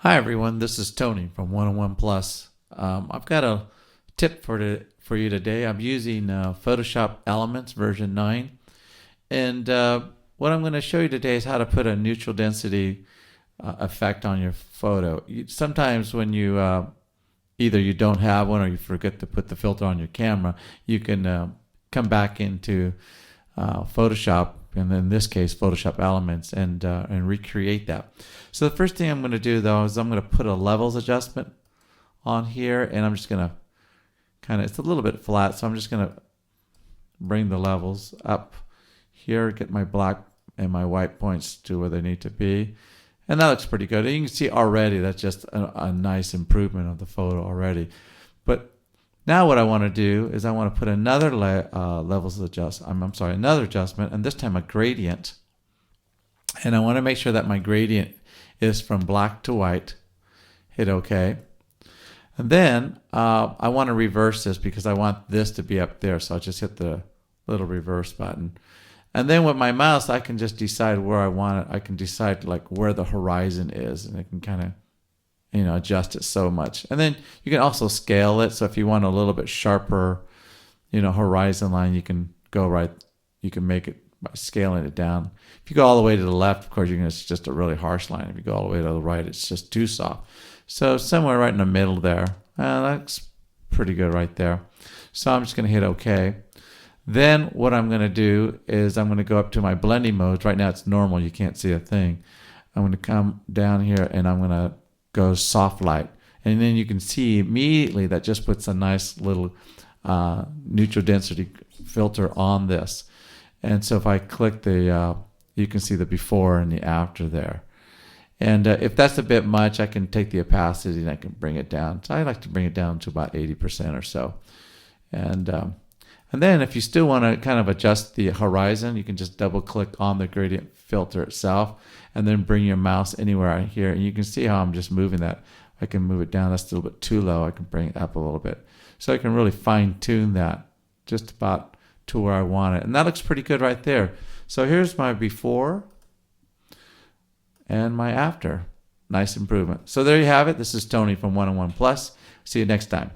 Hi everyone, this is Tony from 101 Plus. I've got a tip for you today. I'm using Photoshop Elements version 9, and what I'm going to show you today is how to put a neutral density effect on your photo. Sometimes when you either you don't have one or you forget to put the filter on your camera, you can come back into Photoshop, and in this case Photoshop Elements, and recreate that. So the first thing I'm going to do though is I'm going to put a levels adjustment on here, and I'm just going to it's a little bit flat, so I'm just going to bring the levels up here, get my black and my white points to where they need to be, and that looks pretty good. And you can see already that's just a nice improvement of the photo already. But now what I want to do is I want to put another another adjustment, and this time a gradient. And I want to make sure that my gradient is from black to white. Hit OK. And then I want to reverse this because I want this to be up there. So I'll just hit the little reverse button. And then with my mouse, I can just decide where I want it. I can decide like where the horizon is, and I can kind of adjust it so much. And then you can also scale it. So if you want a little bit sharper, horizon line, you can make it by scaling it down. If you go all the way to the left, of course, it's just a really harsh line. If you go all the way to the right, it's just too soft. So somewhere right in the middle there, that's pretty good right there. So I'm just going to hit OK. Then what I'm going to do is I'm going to go up to my blending modes. Right now it's normal. You can't see a thing. I'm going to come down here and I'm going to go soft light. And then you can see immediately that just puts a nice little neutral density filter on this. And so if I click you can see the before and the after there. And if that's a bit much, I can take the opacity and I can bring it down. So I like to bring it down to about 80% or so. And then if you still want to kind of adjust the horizon, you can just double click on the gradient filter itself and then bring your mouse anywhere here. And you can see how I'm just moving that. I can move it down. That's a little bit too low. I can bring it up a little bit. So I can really fine tune that just about to where I want it. And that looks pretty good right there. So here's my before and my after. Nice improvement. So there you have it. This is Tony from 101 Plus. See you next time.